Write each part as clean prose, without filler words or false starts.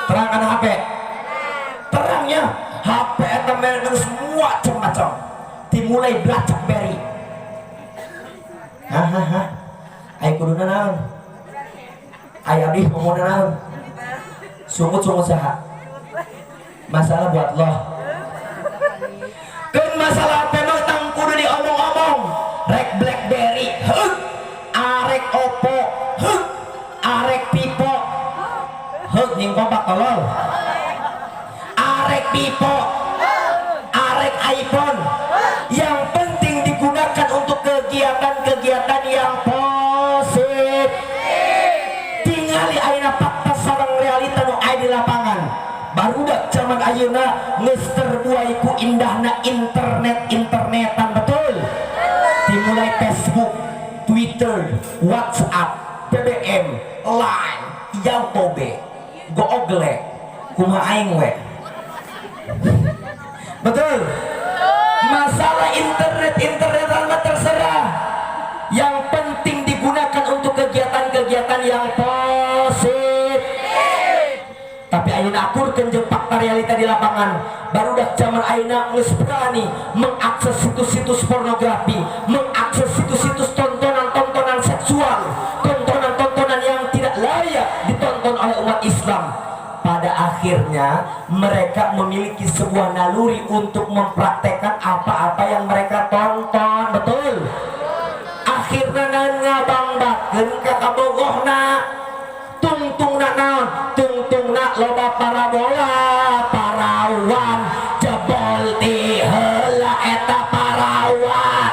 Terang kan HP? Terangnya HP eta merek semua macam-macam. Dimulai BlackBerry. Hahaha. Ai kuduna naon? Ai abdi ngomongna naon? Sungut-sungut saha? Masalah buat loh. Kan masalah HP mah tang kudu diomong-omong. Rek BlackBerry, heuk. Arek Oppo, heuk. Arek Vivo, heuk ning kompak tolol. Arek Vivo, arek iPhone. Yang penting digunakan untuk kegiatan-kegiatan yang positif. Tingali ayeuna fakta sareng realita nu aya di lapangan. Barudak zaman ayeuna geus terbuai ku indahna internetan betul. Dimulai Facebook, Twitter, WhatsApp, BBM, Line, Yaobe, Google, kumaha aing we. Betul. Masalah internetan mah terserah. Yang penting digunakan untuk kegiatan-kegiatan yang positif. Tapi ayeuna akurkeun jeung fakta realita di lapangan. Barudak zaman ayeuna geus berani mengakses situs-situs pornografi, mengakses situs-situs tontonan-tontonan seksual, tontonan-tontonan yang tidak layak ditonton oleh umat Islam. Pada akhirnya mereka memiliki sebuah naluri untuk mempraktekkan apa-apa yang mereka tonton. Betul. Akhirnya ngabangbatkeun ka kabogohna. Tungtungna naon? Tungtungna loba parabola, parawan jebol ti heula eta parawan.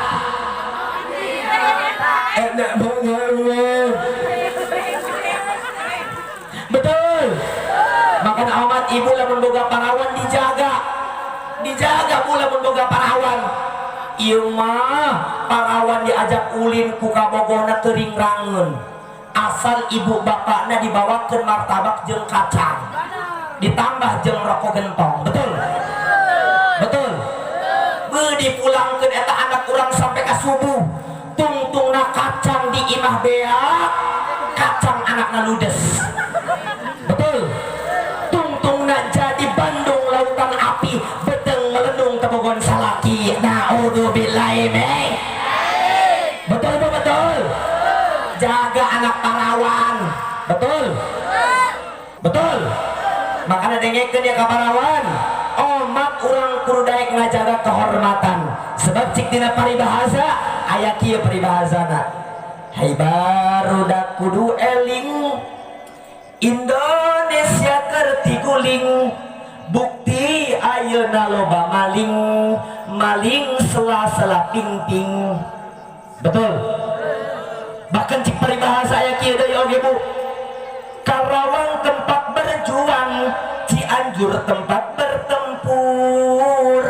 Enak banget. Betul. Makanya amat ibu lamun boga parawan dijaga pula mun boga parawan. Ieu mah parawan diajak ulin ku kabogohna teuring rangeun. Asal ibu bapakna dibawakeun martabak jeung kacang, ditambah jeung rokok gentong. Betul. Betul. Beuh dipulangkeun eta anak urang sampai ka subuh. Tungtungna kacang di imah beak, kacang anakna ludes. Betul. Tungtungna jadi Bandung lautan api, beteng melendung tebogon salaki. Naudzubillahi min. Betul betul. Jaga anak parawan. Betul. Betul. Makanya dengekeun ya ka parawan. Omat urang kudu daek ngajaga kehormatan. Sebab cik dina paribahasa aya kieu paribahasana. Hai barudak kudu eling Indonesia keur tiguling. Bukti ayeuna loba maling sela-sela ping-ping. Betul. Bahkan cik paribahasa aya kieu deui oge Bu. Karawang tempat berjuang, Cianjur tempat bertempur.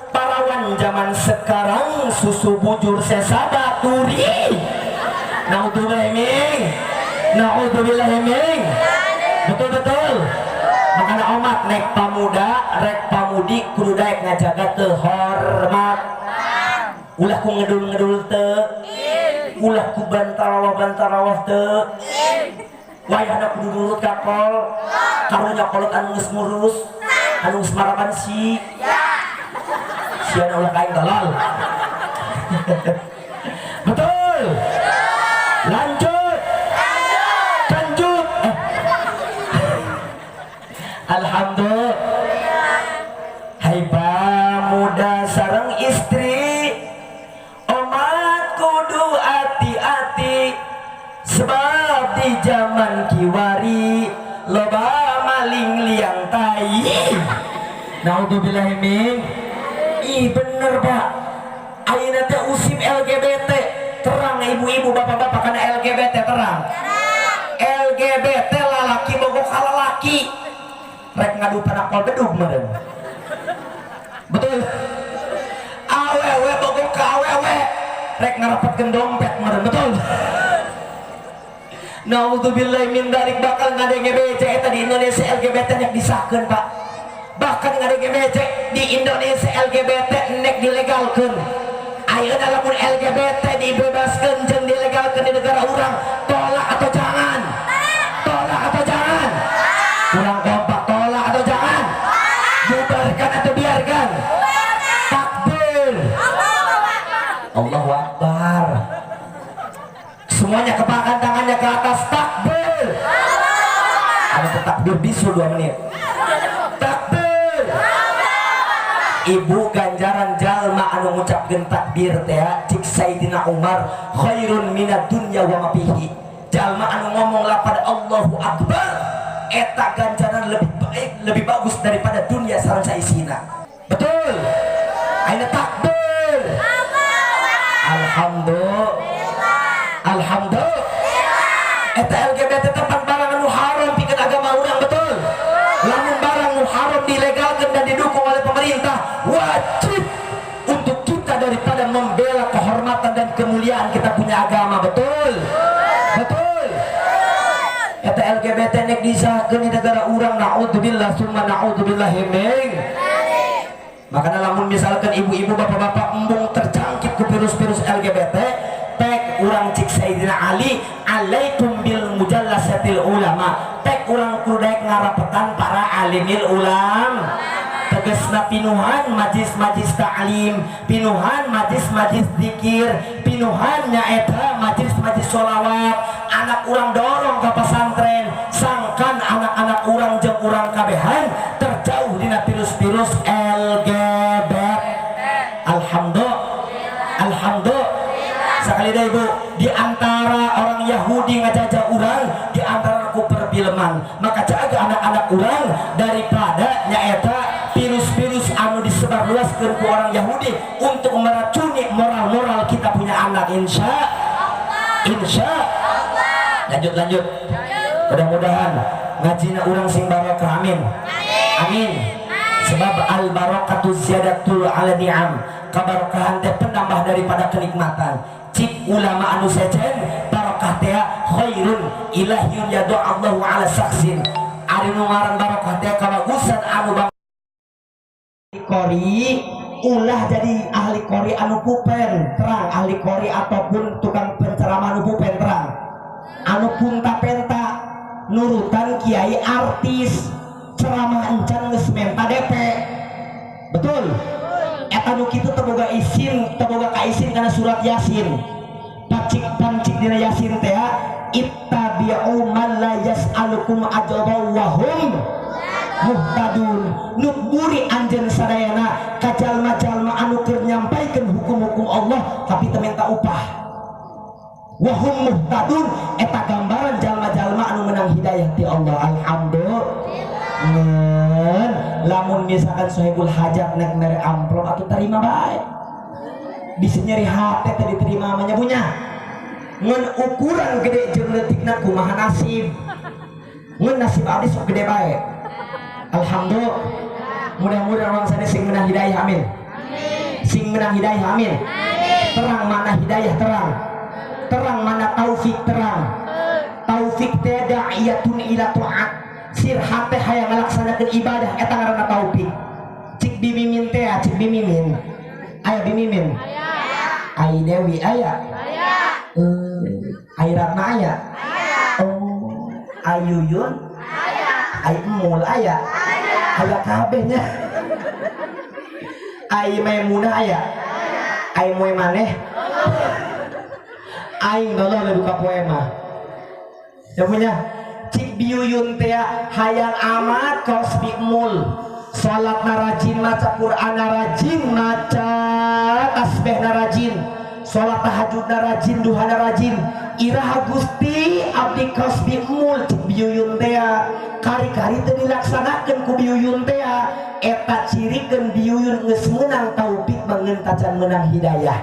Parawan zaman sekarang susu bujur sesa baturi. Naudzubillahi min. Betul. Makanya omat nek pamuda rek pamudi kudu daek ngajaga teu hormat. Ulah ku ngedul-ngedul teu. Ulah ku bantarawah teu. Wayahna kudu nurut ka pol. Karunya kolot anu geus ngurus, anu geus marapan si. Siana ulah kain tolol. Betul. Lanjut. Alhamdulillah. Hai pamuda sareng istri, omat kudu hati-hati. Sebab di zaman kiwari loba maling liang tai. Naudzubillahi min. Ih bener Pak. Ayeuna teh usip LGBT. Terang ibu-ibu bapak-bapak kana LGBT terang. LGBT lalaki bogo ka lalaki. Rek ngadu panak pol bedug meureun. Betul. Awewe bogo ka awewe. Rek ngarapetkeun dompet meureun. Betul. Naudzubillahi min dzalik bakal ngadenge becek eta di Indonesia LGBT nek disahkeun Pak. Bahkan ngadenge becek di Indonesia LGBT nek dilegalkeun. Ayeuna lamun LGBT dibebaskeun jeung dilegalkeun di negara urang, tolak atau jangan? Tolak atau jangan? Kurang kompak. takbir bisu 2 menit. Takbir. Ibu ganjaran jalma anu ngucapkeun takbir teh cik Sayyidina Umar khairun minad dunya wa ma fihi. Jalma anu ngomong lapad Allahu Akbar eta ganjaran lebih baik, lebih bagus daripada dunia sareng saisina. Betul. Aina takbir. Alhamdulillah. Alhamdulillah. Eta LGBT tempat barang anu haram pikeun agama urang, betul. Lamun barang anu haram dilegalkan dan didukung oleh pemerintah, wajib untuk kita daripada membela kehormatan dan kemuliaan kita punya agama, betul. Betul. Eta LGBT nek disahkeun di negara urang, naudzubillah summa naudzubillah min. Makanya lamun misalkan ibu-ibu bapak-bapak embung terjangkit ke virus-virus LGBT, tek urang cik Sayyidina Ali alaikum bil mujallasatil ulama, tek urang kudu ngarapetan para alimil ulam, tegesna pinuhan majlis-majlis ta'lim, pinuhan majlis-majlis zikir, pinuhan nyaeta majlis-majlis sholawat. Anak urang dorong ke pesantren, sangkan anak-anak urang jeung urang kabehan terjauh dina virus-virus LGBT. Alhamdulillah. Alhamdulillah. Sekali dah ibu, di antara orang Yahudi ngajajah urang, di antara ku perfilman, maka jaga anak-anak urang daripada nyaeta virus-virus anu disebarluaskeun ku orang Yahudi untuk meracuni moral-moral kita punya anak. Insya lanjut mudah-mudahan ngajina urang sing barokah, amin amin. Sebab al barakatu ziyadatul ala ni'am, kabarokahan teh penambah daripada kenikmatan. Cik ulama anu sejen barokah teh khairun ilahiyun yadu Allahu ala saksin. Ari nu ngaran barokah teh kabagusan anu bang kori ulah jadi ahli kori anu pupen terang, ahli kori ataupun tukang penceramah anu pupen terang, anu punta-penta nurutan kiai artis ceramah encan geus menta DP. Betul. Eta nu kitu teboga isin, teboga kaisin kana surat Yasin. Pancik dina Yasin teh ittabi'u man la yas'alukum ajra wa hum muhtadun. Nuburi anjeun sadayana ka jalma-jalma anu keur nyampaikeun hukum-hukum Allah tapi teu minta upah. Wa hum muhtadun eta gambaran jalma-jalma anu menang hidayah ti Allah. Alhamdulillah. Lamun misalkan sohibul hajat nek mere amplop atuh terima bae. Bisa nyeri hati teh diterima amanya punya. Ngan ukuran gede jeung leutikna kumaha nasib. Ngan nasib abdi sok gede bae. Alhamdulillah. Mudah-mudahan orang sadaya sing menang hidayah, amin. Sing menang hidayah, amin. Terang mana hidayah terang. Terang mana taufik terang. Taufik teh da'iyatun ila ta'at. Sirhat teh hayang ngalaksanakeun ibadah eta ngaranna taufik. Cik bimimin teh, cik bimimin. Aya bimimin. Ai Dewi aya. Ai Ratna aya. Oh, Ayuyun aya. Ai Emul aya. Aya kabehnya. Ai Maimunah aya. Ai moe maneh. Aing Allah lebih buka poema. Ya punya cik biyuyun teh hayang amat kaos bikmul. Salat narajin, maca Quran narajin, maca tasbih narajin, salat tahajud narajin, duha narajin. Iraha Gusti abdi kaos bikmul cik biyuyun teh kari-kari teu dilaksanakeun ku biyuyun teh eta cirikeun biyuyun geus meunang taufik mangeun tacan meunang hidayah.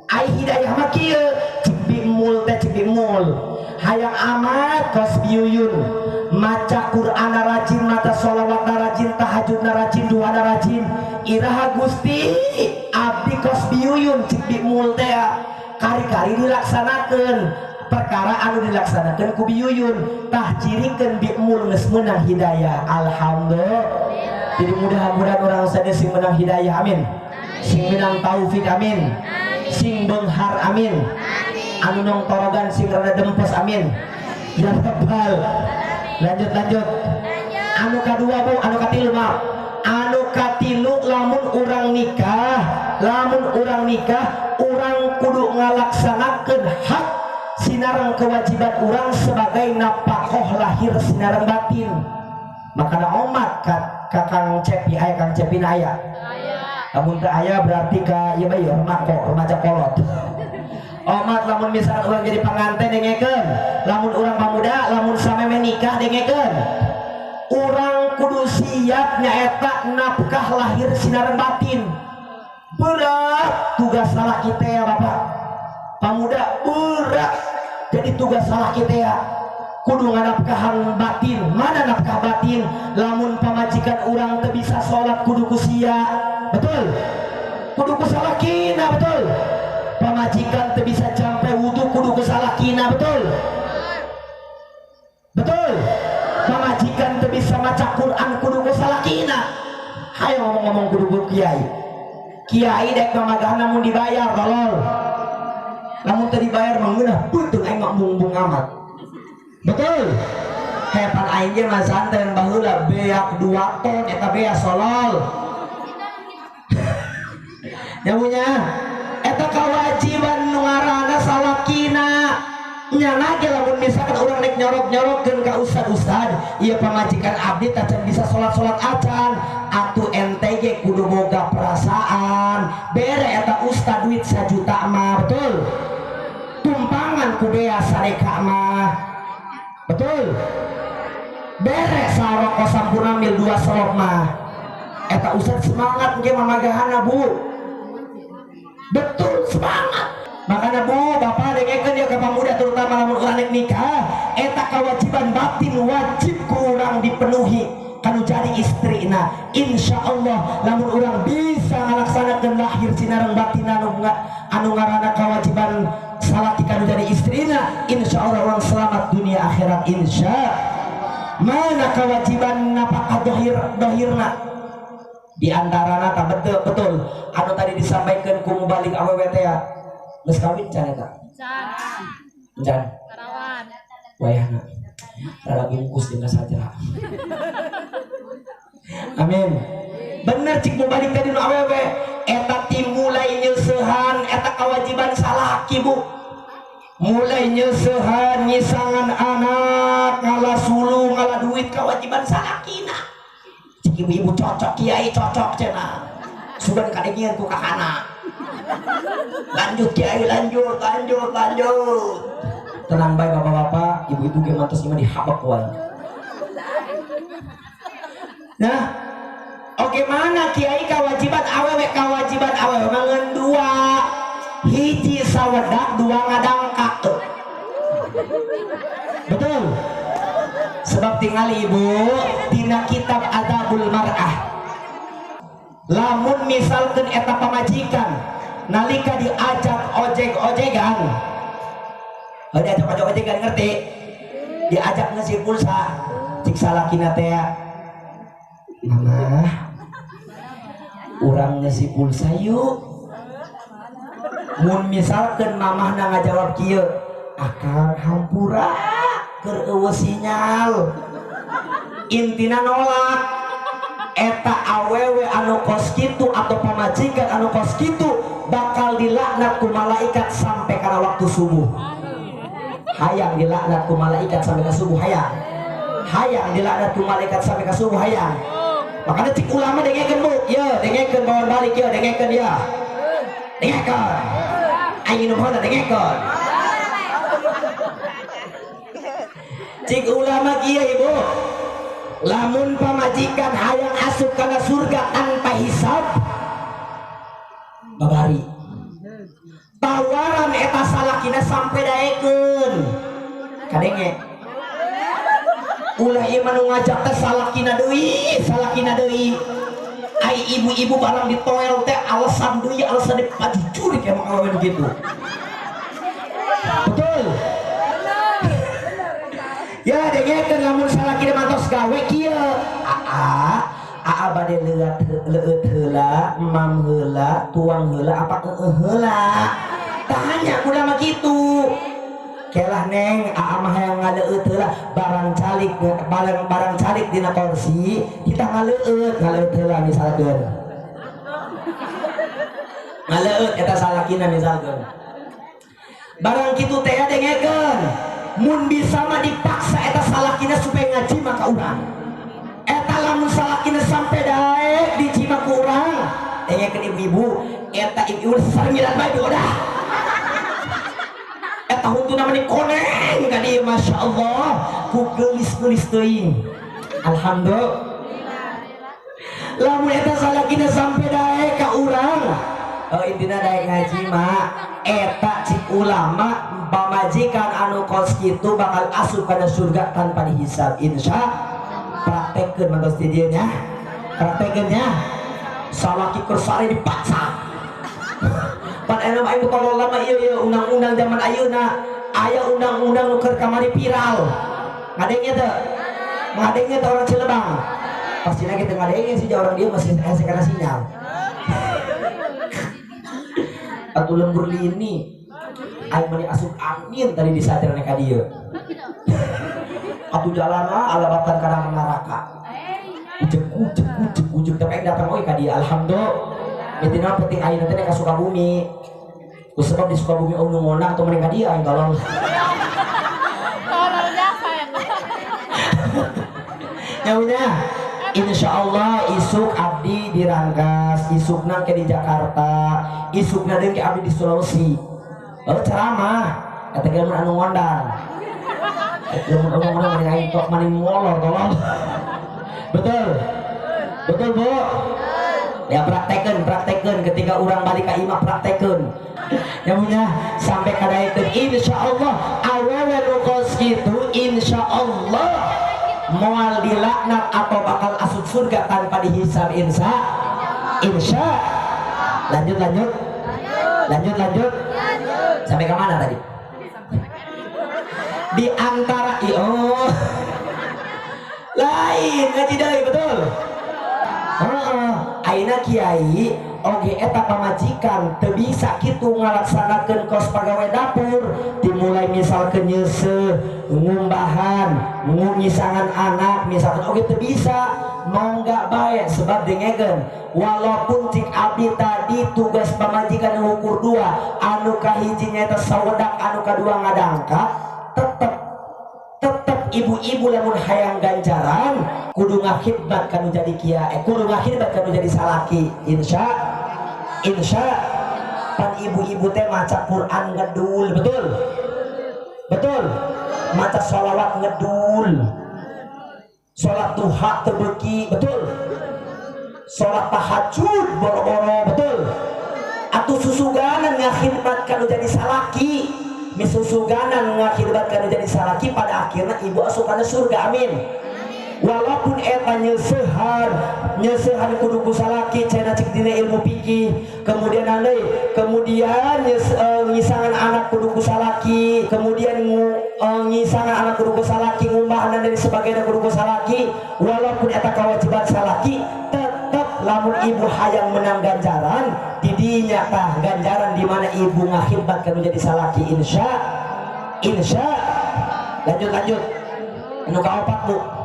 Ai hidayah mah kieu cik bikmul teh cik bikmul hayang amat kaos biyuyun maca Quran rajin, maca sholawat rajin, tahajud rajin, duha rajin. Iraha Gusti abdi kaos biyuyun cik bikmul teh kari-kari dilaksanakeun perkara anu dilaksanakeun ku biyuyun tah cirikeun bikmul geus meunang hidayah. Alhamdulillah. Jadi mudah-mudahan orang sadaya sing menang hidayah, amin. Sing menang taufik, amin. Sing beunghar, amin. Anu nong torogan sing rada dempes, amin. Ya rabbal. Lanjut. Anu kadua bu, anu katilu maaf. Anu katilu lamun urang nikah, urang kudu ngalaksanakeun hak si sinareng kewajiban orang sebagai napakoh lahir sinareng batin. Makanya omat kakang cepi aya kang cepi aya. Lamun teu aya berarti ka ieu bae remaja kolot. Omat lamun misalkan orang jadi pengantin dengekeun, lamun orang pemuda lamun sameme nikah dengekeun. Urang kudu siap nyaeta nafkah lahir sinareng batin. Berat tugas salah kita ya Bapak pemuda, berat jadi tugas salah kita ya kudu nganafkahan batin. Mana nafkah batin? Lamun pamajikan urang teu bisa sholat kudu kusia, betul? Kudu kusalakina, betul? Pamajikan teu bisa jampe wudu kudu kusalakina, betul? Betul? Pamajikan teu bisa maca Quran kudu kusalakina. Hayo ngomong-ngomong kudu ku kiai. Kiai dek pamagahan namun dibayar tolol. Namun teu dibayar mah ngeunah beuteung aing mah bumbung amat. Betul? Hepan aing ge mah santen baheula beak 2 ton eta bea solol. Nyamunya eta kewajiban nu ngaranna salakina. Nya lagi lamun misalkan orang nek nyorok-nyorokkeun ka ustad-ustad, ieu pamajikan abdi tacan bisa salat-salat acan, atuh ente ge kudu boga perasaan. Bere eta ustad duit 1 juta mah, betul? Tumpangan ku bea sadeka mah, betul? Bere saroko sampurna mil 2 solok mah, eta ustad semangat ge mamagahana Bu, betul semangat. Makanya Bu, Bapak dengekeun ya ka pamuda terutama lamun urang nikah, eta kewajiban batin wajib ku urang dipenuhi kanu jadi istrina. Insyaallah lamun urang bisa ngalaksanakeun lahir sinareng batin anu ngaranna kewajiban salaki kanu jadi istrina, insyaallah urang selamat dunia akhirat insya. Mana kewajiban napakah dohirna? Di antarana tak betul anu tadi disampaikan ku mubalik awewe teh ya. Geus kawin can eta? Can. Karawan. Wayahna. Rada bungkus jeung saja. Amin. Bener cik mubalik tadi nu awewe eta ti mulai nyeusehan eta kewajiban salaki Bu. Mulai nyeusehan nyisangan anak, ngala sulung, ngala duit kewajiban salakina. Cik ibu-ibu cocok kiai cocok cenah. Sugan kadengian ku kakana. Lanjut kiai, lanjut. Tenang baik bapak-bapak, ibu-ibu ge mantos mah dihabek wae. Nah, oke mana kiai kewajiban awewe mangeun 2, hiji sawedak 2 ngadangkak. Betul? Sebab tingali ibu tina kitab Adabul Mar'ah. Lamun misalkan eta pamajikan nalika diajak ojek-ojegan, diajak ojek-ojegan ngerti? Diajak ngisi pulsa, cik salakina teh, mama, urang ngisi pulsa yuk. Mun misalkan mamahna ngajawab kieu, akang hampura keur eueuh sinyal, intina nolak. Eta awewe anu kos kitu atau pamajikan anu kos kitu bakal dilaknat ku malaikat sampai kana waktu subuh. Hayang dilaknat ku malaikat sampai ke subuh, hayang dilaknat ku malaikat sampai ke subuh, hayang. Makanya cik ulama dengekeun Bu, ya dengekeun bawaan balik ya, dengekeun ya. Dengekeun. Aing nu mana dengekeun. Cik ulama kieu Ibu. Lamun pamajikan hayang asup kana surga tanpa hisab, babari tawaran eta salakina sampai daekeun kadenge ulah ieu mah nu ngajak teh salakina deui ai ibu-ibu barang ditoel teh alasan deui alasan dipajujurik emang awewe gitu. Betul? Ya dengekeun lamun salakina mantos gawe kieu aa bade leueut heula, mam heula, tuang heula, apa heula. Tanya kuda mah kitu. Kelah neng aa mah hayang ngaleueut heula barang calik dina kursi, kita ngaleueut heula misalkeun. Ngaleueut eta salakina misalkeun. barang kitu teh dengekeun mun bisa mah dipaksa eta salakina supaya ngaji maka urang eta lamun salakina sampai daek dicima ku urang dengekeun ibu-ibu eta ibu sarmilan bae udah eta huntuna mah dikoneng ka dieu masyaallah ku geulis-geulis teuing alhamdulillah lamun eta salakina sampai daek ka urang intina daek ngaji mah eta cik ulama pamajikan anu kos kitu bakal asup kana surga tanpa dihisab insya praktekeun mantos di dieu nya praktekeun nya salaki kersare dipaksa pan ena mah kalau lama ieu undang-undang zaman ayeuna aya undang-undang nu keur kamari viral ngadengnya teh ngadengnya teh orang Cilebang pasti lagi teu ngadengnya sih orang dia masih kana sinyal atuh lembur lini aing meni asup angin tadi disajar ka dieu atuh jalanna alabatan kana neraka ujug tapi aing datang oge ka dieu alhamdulillah intina penting ayeuna teh ka Sukabumi ku sebab di Sukabumi nu ngonang atuh mending ka dieu aing tolong nyaunya insyaallah isuk abdi di Ranggas isukna ke di Jakarta isukna deui ke abdi di Sulawesi ceramah kata gamun anu ngondang gamun anu ngondang mending aing tok maning molor tolong betul betul Bu ya praktekeun ketika urang balik ka imah praktekeun nyaunya sampai kadaekeun insyaallah awewe nu kos kitu insyaallah moal dilaknat atau bakal asup surga tanpa dihisab insya lanjut sampai ke mana tadi di antara lain ngaji deui betul ayeuna kiai oge eta pamajikan teu bisa kitu ngalaksanakeun kos pagawe dapur dimulai misalkeun nyeuseuh ngumbahan ngunyisangan anak misalkan oge teu bisa mangga bae sebab dengekeun walaupun cik abdi tadi tugas pamajikan ngukur dua anu kahiji nyaeta sawedak anu kadua ngadangkat tetep ibu-ibu lamun hayang ganjaran kudu ngakhidmat kanu jadi kiai kudu ngakhidmat kanu jadi salaki insya pan ibu-ibu teh maca Quran ngedul betul maca sholawat ngedul sholat duha tebeki betul sholat tahajud boro-boro betul atuh susuganan ngakhidmat kanu jadi salaki misusuganan ngakhidmat kanu jadi salaki pada akhirnya ibu asup kana surga amin walaupun eta nyeusehan kudu ku salaki cenah cik dina ilmu fikih kemudian ngisangan anak kudu ku salaki kemudian ngisangan anak kudu ku salaki ngumbahan dan sebagainya kudu ku salaki walaupun eta kewajiban salaki tetep lamun ibu hayang menang ganjaran didinya tah ganjaran di mana ibu ngakhidmat kanu jadi salaki insya lanjut anu kaopat Bu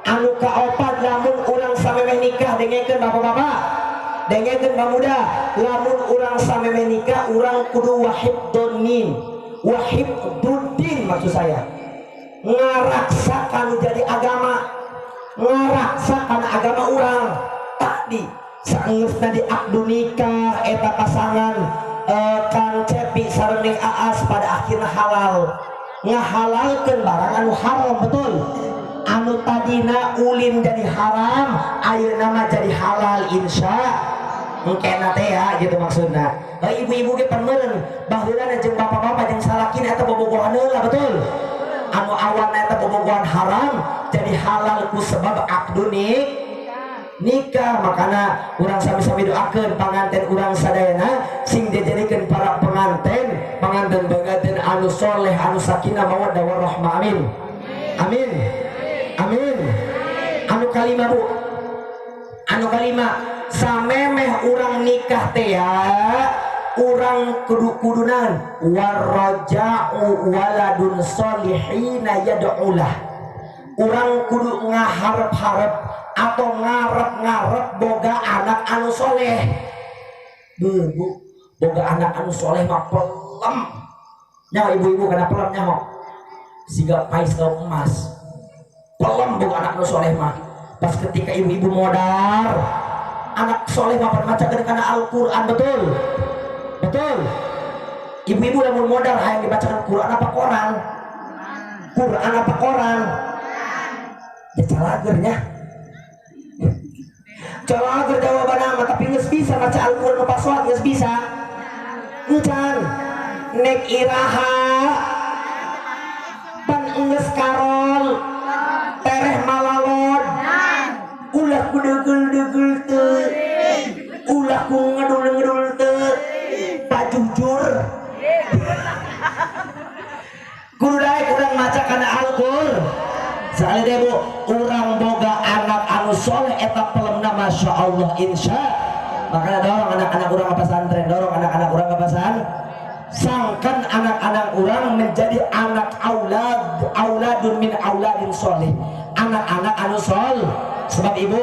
anu kaopat lamun urang samemeh nikah dengekeun bapak-bapak dengekeun pemuda lamun urang samemeh nikah urang kudu wahibduddin maksud saya ngaraksa kanu jadi agama ngaraksa kana agama urang tadi saenggeusna di akdu nikah eta pasangan Kang Cepi sareng Ning Aas pada akhirnya halal ngahalalkeun barang anu haram betul anu tadina ulin jadi haram ayeuna mah jadi halal insya engkena teh ya gitu maksudna ibu-ibu ge pameureun baheula jeung bapak-bapak jeung salakina eta bobogohan heula betul anu awan eta bobogohan haram jadi halal ku sebab akdu nikah makana urang sami-sami doakeun panganten urang sadayana sing dijadikeun para penganten bagaden anu soleh anu sakinah mawaddah warahmah amin anu kalima Bu anu kalima samemeh urang nikah teh ya urang kudu-kudunan warraja'u waladun solihina yad'ulah urang kudu ngaharep-harep atau ngarep-ngarep boga anak anu soleh Bu boga anak anu soleh mah pelem nyawa ibu-ibu karena pelem nyawa siga pais lauk emas pelem bukan anak nu soleh mah pas ketika ibu-ibu modar anak soleh mah macakeun kana Al-Qur'an. Betul betul ibu-ibu lamun modal hayang dibacakan Quran apa koran? Quran apa koran? Ya calagernya calager jawaban nama tapi nges bisa baca Al-Quran apa sholat nges bisa encan nek iraha pan nges karol tereh malalon ulah ku degel-degel teu ulah ku ngedul-ngedul teu pak jujur kudu daek urang maca kana Al-Qur'an sekali deh bu urang boga anak anu soleh eta pelemna masya Allah insya makanya dorong anak-anak urang ke pesantren dorong anak-anak urang ke pesantren sangkan anak-anak urang menjadi anak auladun min auladin soleh anak-anak anu soleh sebab ibu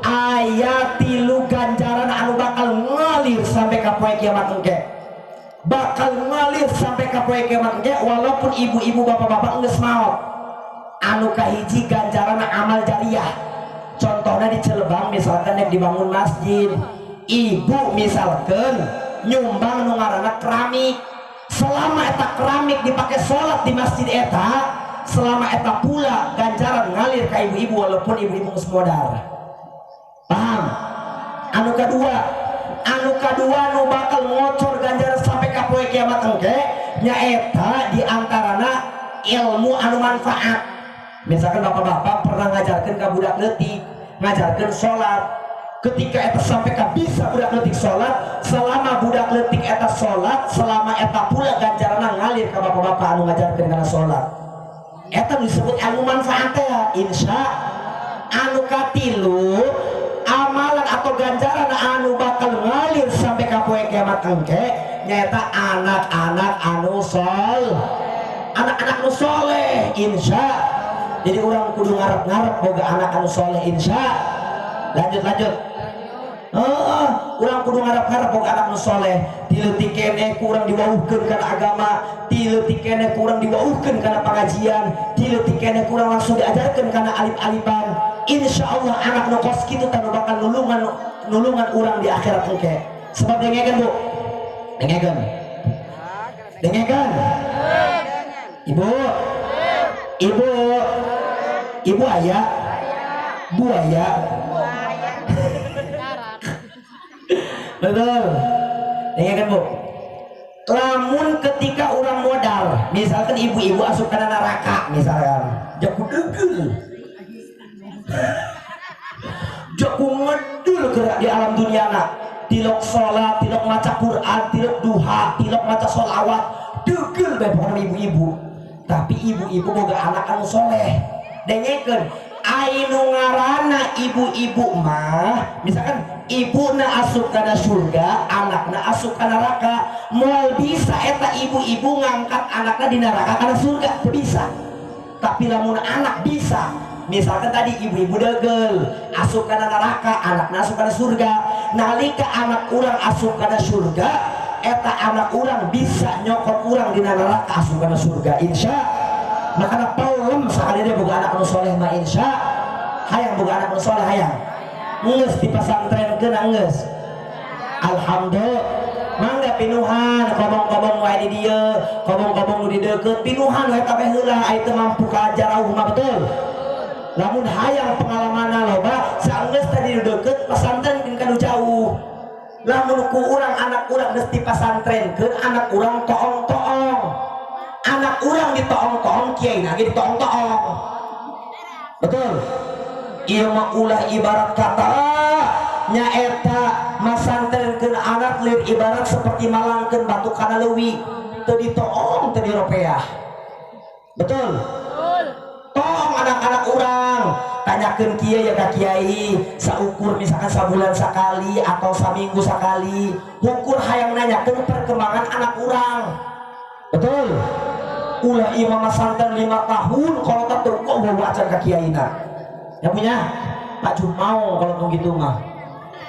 ayat tilu ganjaran anu bakal ngalir sampai ke poe kiamat engke bakal ngalir sampai ke poe kiamat engke walaupun ibu-ibu bapak-bapak geus maot anu kahiji ganjaran amal jariah contohnya di Cilebang misalkan yang dibangun masjid ibu misalkan nyumbang nu ngaranna keramik selama eta keramik dipakai sholat di masjid eta selama eta pula ganjaran ngalir ke ibu-ibu walaupun ibu-ibu geus modal paham anu kadua nu bakal ngocor ganjaran sampai ka poe kiamat engke nyaeta diantarana ilmu anu manfaat misalkan bapak-bapak pernah ngajarkan ke budak leutik ngajarkan sholat ketika eta sampai ke bisa budak leutik sholat selama budak leutik eta sholat selama eta pula ganjaran ngalir ke bapak-bapak anu ngajarkan kana sholat eta disebut ilmu manfaat ya insya anu katilu amalan atau ganjaran anu bakal ngalir sampai ke poe kiamat engke nyaeta anak-anak anu soleh anak-anak anu soleh insya jadi orang kudu ngarep-ngarep boga anak anu soleh insya lanjut orang kudu ngarep-ngarep boga anak anu soleh tileutik keneh kurang diwauhkeun kana agama tileutik keneh kurang diwauhkeun kana pengajian tileutik keneh kurang langsung diajarkeun kana alif-alifan insyaallah anak nu kos kitu tanu bakal nulungan urang di akhirat engke sebab dengekeun bu dengekeun ibu ayah buaya betul dengekeun bu lamun ketika orang modal misalkan ibu-ibu asup kana neraka misalkan jaku degel jaku ngedul gerak di alam dunia nak tilok sholat tilok maca Quran tilok duha tilok maca sholawat degel bae pokona ibu-ibu tapi ibu-ibu boga anak anu soleh dengekeun ainu ngaranna ibu-ibu mah misalkan ibuna asup kana surga anakna asup kana neraka moal bisa eta ibu-ibu ngangkat anakna di neraka kana surga teu bisa tapi lamun anak bisa misalkan tadi ibu-ibu degel asup kana neraka anakna asup kana surga nalika anak urang asup kana surga eta anak urang bisa nyokot urang di neraka asup kana surga insya makana palem sakali dia boga anak anu soleh mah insya hayang boga anak anu soleh hayang geus di pasantrenkeun geus alhamdulillah mangga pinuhan kobong-kobong wae di dieu kobong-kobong nu di deukeut pinuhan wae kabeh heula aya teu mampu ka jarauh mah betul lamun hayang pengalamanna loba saenggeus tadi di deukeut pasantren pin kanu jauh lamun ku urang anak urang geus di pasantrenkeun anak urang toong-toong anak urang ditoong-toong kiai lagi ditoong-toong betul ieu mah ulah ibarat kata nyaeta masantrenkeun anak lain ibarat seperti malangkeun batu kana leuwih teu ditoong teu diropeah betul toong anak-anak urang tanyakeun kieu ya ka kiai saukur misalkan sabulan sakali atau saminggu sakali ukur hayang nanyakeun perkembangan anak urang betul ulah imam santan 5 tahun kalau tak tahu kok bawa acan ke kiaina yang punya Pak Jumau kalau tuh gitu mah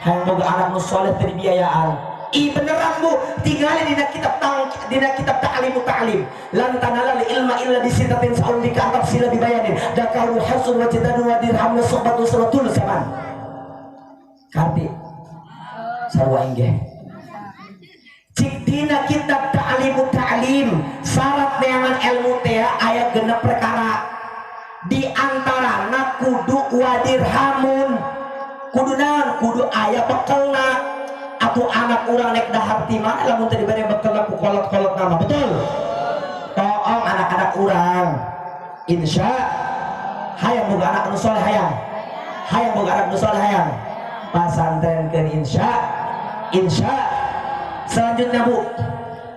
hayang boga anak nu soleh teu dibiayaan beneran Bu, tinggal dina kitab ta'limu ta'lim. Lan tanala ilma illa disitatin saun dikantap sila dibayanin. Da kaulu hasun wa jidanu wa dirham wa sohbatu salatul zaman. Karti sarwa inggih. Cik dina kitab ta'limu ta'lim syarat neangan ilmu teh aya genep perkara. Di antarana kudu wadirhamun, kudu naon, kudu aya bekelna atau anak urang nek dahar ti mana lamun teu dibere bekelna ku kolot-kolot nama betul. Toong anak-anak urang insya hayang boga anak nu soleh hayang boga anak nu soleh hayang pasantrenkeun insya. Selanjutnya Bu,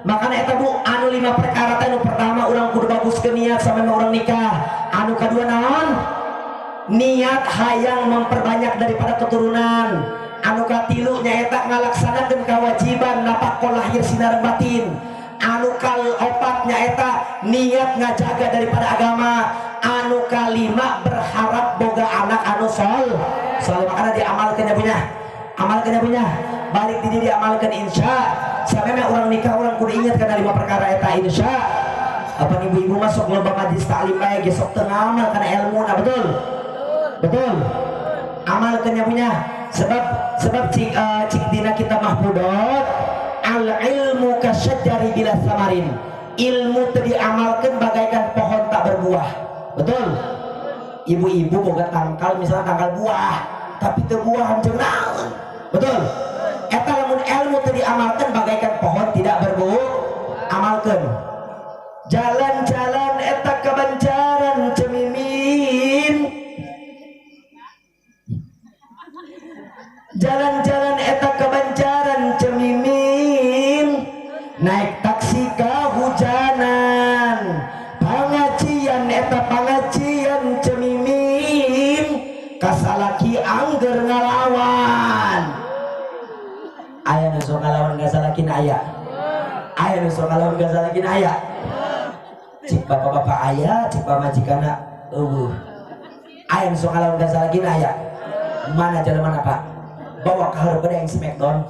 makanya eta Bu anu 5 perkara teh anu pertama urang kudu baguskeun niat sampai urang nikah. Anu kedua naon? Niat hayang memperbanyak daripada keturunan. Anu katilu nyaeta ngalaksanakeun kewajiban nafkah lahir sinar batin. Anu kaopat nyaeta niat ngajaga daripada agama. Anu kalima berharap boga anak anu soleh. Makanya diamalkeun ya punya. Balik di diamalkan insya. Sampai orang nikah orang kudu ingat karena 5 perkara eta insya. Apa ibu-ibu masuk lomba majlis taklim bae ge sok teu ngamal kana ilmu na betul. Amalkeun nya punya. Sebab cik dina kita mahmudot al ilmu kasyajari bila samarin. Ilmu teu diamalkeun bagaikan pohon tak berbuah. Betul. Ibu-ibu boga tangkal misalnya tangkal buah tapi teu buah jeung naon. Betul. Eta lamun ilmu teu diamalkeun bagaikan pohon tidak berbuah. Amalkeun. Jalan-jalan eta kebanjaran cemimin. Jalan-jalan eta kebanjaran cemimin. Naik taksi kahujanan. Pangajian eta pangajian cemimin. Kasalaki angger ngalawan. Aya nu sok ngalawan gasalakin aya. Aya nu sok ngalawan gasalakin aya. Cik bapak-bapak aya, cik pamajikana aya nu sok ngalawan gasalakin aya. Mana jalan mana Pak? Bawa ke hareup yang smackdown.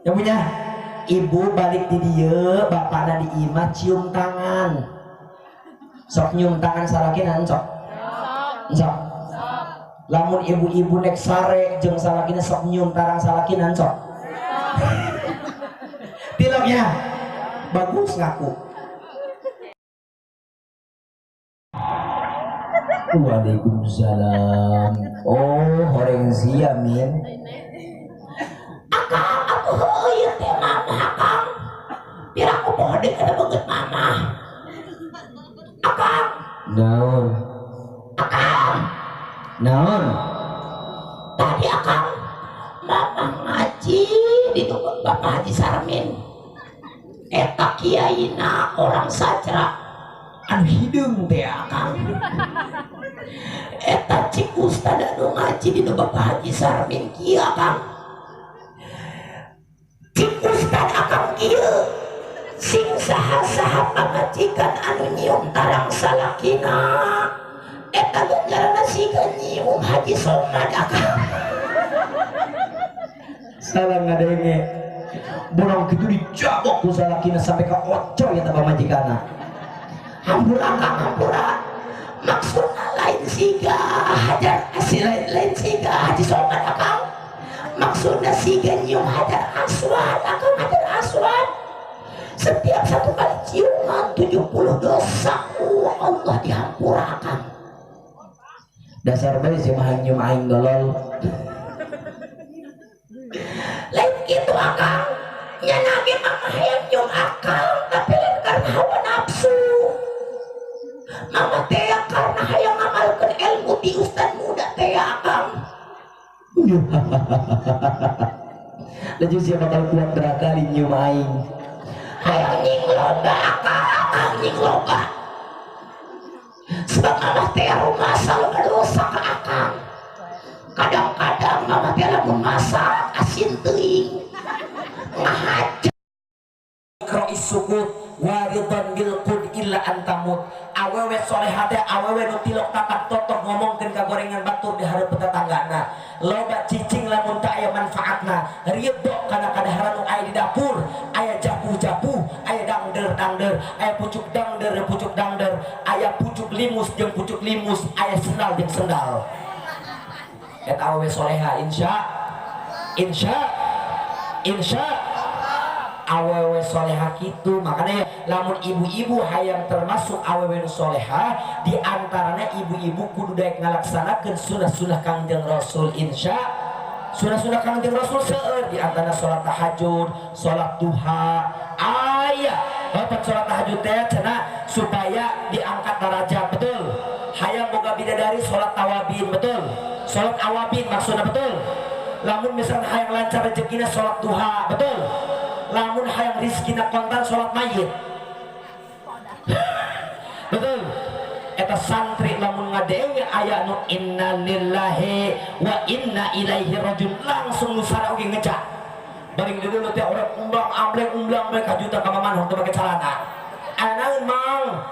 Yang punya ibu balik di dieu, bapakna di imah cium tangan. Sok nyium tangan salakinan sok. Lamun ibu-ibu nek sare jeung salakina sok nyium tarang salakinan sok. Tiloknya bagus ngaku. Waalaikumsalam. Oh, horeng sia min. Akang atuh heuyeut teh mama akang. Piraku poho deuk ada beungeut mama. Akang. Naon? Akang. Naon? Tadi akang mama ngaji di tempat Bapak Haji Sarmin. Eta kiaina orang Sajra anu hideung teh akang. Eta cik ustad anu ngaji di tempat Bapak Haji Sarmin kieu akang. Cik ustad akang kieu sing saha-saha pangajikan anu nyium tarang salakina. Eta ganjaranna siga nyium Haji Somad akang. Salam ngadenge. Borong kitu dijabok ku salakina sampai ka ocoy eta pamajikana. Hampura akang hampura. Maksudna lain siga hajar lain siga Haji Somad akang. Maksudna siga nyium hajar aswad akang, hajar aswad. Setiap satu kali ciuman 70 dosa Allah dihampura akang. Dasar bae si mah nyium aing dolol. Lain kitu akang, nya nage mama hayang nyium akang tapi lain karena hawa nafsu. Mama teh karena hayang ngamalkeun ilmu di ustad muda teh akang. Laju siapa bakal kuat berakali nyium aing. Hayang nying loba akang nying loba. Sebab mama teh rumah selalu berdosa ke akang. Kadang-kadang mama teh lamun masak asin teuing ngahajar krois sukut waridon bil qud illa antamut. Awewe solehah teh awewe nu tilok takat totok ngomongkeun ka gorengan batur di hareup tetanggana. Loba cicing lamun teu aya manfaatna anak ridho karena kadaharan nu aya di dapur, aya japu-japu, aya dangder-dangder, aya pucuk dangder, aya pucuk limus jeung pucuk limus, aya sendal jeung sendal. Eta awewe soleha insya awewe soleha gitu. Makanya lamun ibu-ibu hayang termasuk awewe soleha, diantaranya ibu-ibu kudu daek ngalaksanakeun sunah-sunah Kangjeng Rasul. Insya sunah-sunah Kangjeng Rasul seueur diantaranya sholat tahajud, sholat duha, aya bapak sholat tahajud teh cenah supaya diangkat derajat, betul. Hayang boga bidadari sholat tawabin, betul. Sholat awabin maksudnya, betul. Lamun misalnya hayang lancar rezekina sholat duha, betul. Lamun hayang rizkina kontan sholat mayit, betul. Eta santri lamun ngadewe aya nu inna lillahi wa inna ilaihi rajiun langsung nusara oge ngejak baring dulu teh orang umblang kajuta ka mamanhong teu make calana anaeun mang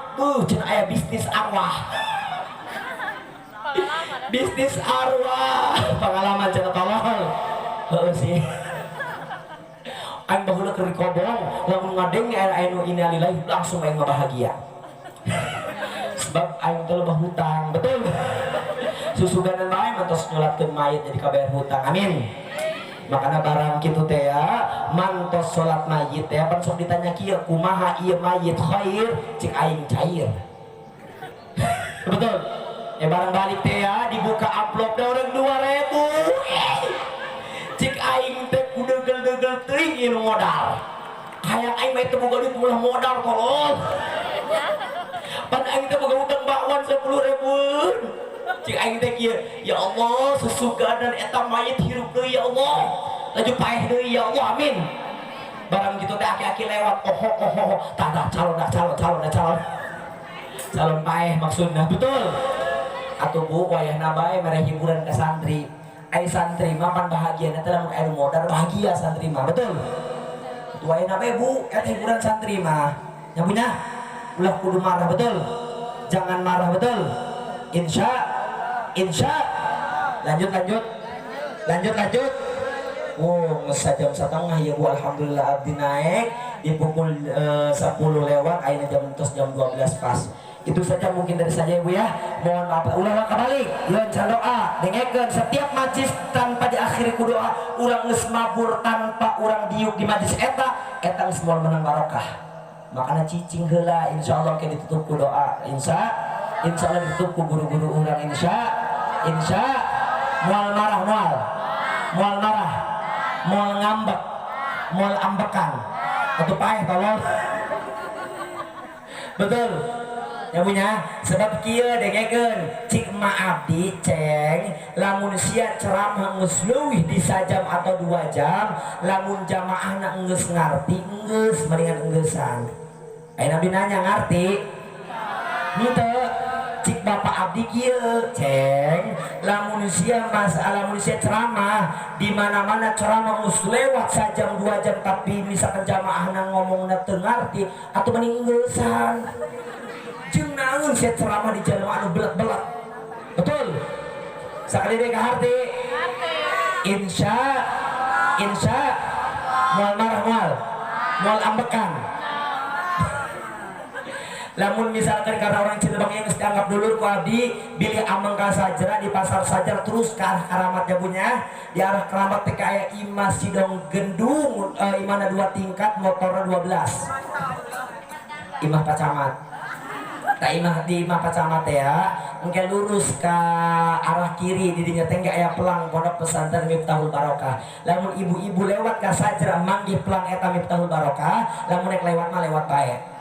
cenah aya bisnis arwah bisnis arwah pengalaman cenah tolol heuh sih aing baheula keur dikobong lamun ngadeng aya nu inna lillahi langsung aing bahagia sebab aing teh loba hutang, betul. Susuganan bae mantos nyolatkeun mayit jadi kabayar hutang, amin. Makanya barang kitu teh ya mantos salat mayit teh pan sok ditanya kieu kumaha ieu mayit khair cik aing cair. Betul. Ya barang balik teh ya dibuka amplop da urang 2000. Cik aing teh kudeugel-deugel teuing ieu modal. Hayang aing mah teu boga duit ulah modal tolol. Pan aing teh boga utang bakwan 10.000. Cik aing teh kieu, ya Allah sesugadan eta mayit hirup deui ya Allah. Laju paeh deui ya Allah, amin. Barang kitu teh aki-aki lewat calon paeh maksudna, betul. Atuh Bu wayahna bae mere hiburan ka santri. Ai santri mah pan bahagiana teh lamun aya modal bahagia santri mah, betul. Wayahna bae Bu eta hiburan santri mah. Nya punya ulah kudu marah, betul. Jangan marah, betul. Insya lanjut oh jam 1:30 ya Bu, alhamdulillah abdi naik di pukul 10 lewat ayeuna jam 12 pas. Itu saja mungkin dari saya Ibu ya. Mohon maaf ulah kembali leunca doa dengekeun setiap majlis tanpa diakhiri ku doa urang geus mabur tanpa urang diuk di majlis eta geus moal menang barokah. Makanya cicing heula insyaallah ke ditutup ku doa. Insyaallah ditutup ku guru-guru urang insya moal marah moal ngambek moal ambekan atau paeh tolong betul ya punya sebab kieu dengekeun cik ma abdi ceng lamun sia ceramah geus leuwih di sajam atau 2 jam lamun jamaahna geus ngarti geus mendingan geussan ayeuna nabi nanya ngarti henteu cik bapak abdi kieu ceng lamun sia masalah lamun sia ceramah di mana-mana ceramah geus lewat sajam 2 jam tapi misalkan jamaahna ngomongna teu ngarti atuh mending geussan jeung naon sia ceramah di jalma anu belat-belat betul sakali deui ka harti insya moal marah moal ambekan lamun misalkan karena orang Cirebon yang dianggap dulu ku abdi bilih amengka sajra di pasar sajar terus ke arah karamatnya punya di arah keramat teh aya imah sidong gendung imana 2 tingkat motorna 12 imah pacamat tak imah di imah pacamat ya engke lurus ke arah kiri di dinya teh aya pelang pondok pesantren Miftahul Barokah lamun ibu-ibu lewat ka sajra manggih pelang eta Miftahul Barokah lamun nek lewat mah lewat bae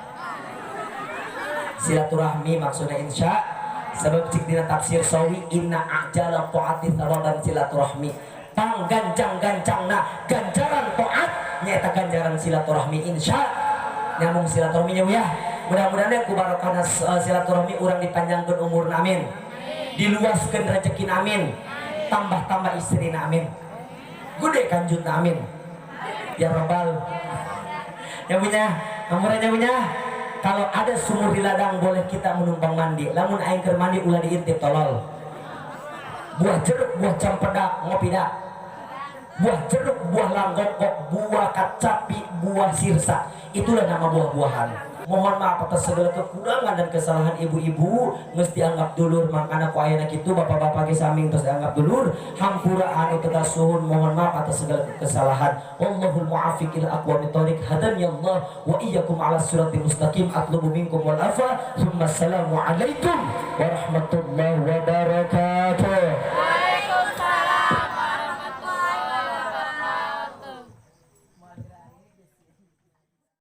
silaturahmi maksudnya insya sebab cik dina tafsir sawi inna ajala ta'ati thawaban silaturahmi panggancang-gancangna ganjaran ta'at nyata ganjaran silaturahmi insya nyambung silaturahminya ya mudah-mudahan ku barokahna silaturahmi urang dipanjangkeun umurna amin diluaskeun rezekina amin tambah-tambah istrina amin gede kanjutna amin ya rabbal ya punya nomornya punya. Kalau ada sumur di ladang boleh kita menumpang mandi lamun aing keur mandi ulah diintip tolol buah jeruk buah cempedak ngopi dak buah jeruk, buah langgokok, buah kacapi, buah sirsa. Itulah nama buah-buahan. Mohon maaf atas segala kekurangan dan kesalahan ibu-ibu, mesti anggap dulur mangkana ku ayana kitu, bapak-bapak ge saming terus anggap dulur. Hampura anu teu suhun, mohon maaf atas segala kesalahan. Wallahul muwaffiq ila aqwamit thoriq. Hadani Allah wa iyyakum ala siratal mustaqim. Atlubu minkum wal afa. Assalamu alaikum warahmatullahi wabarakatuh.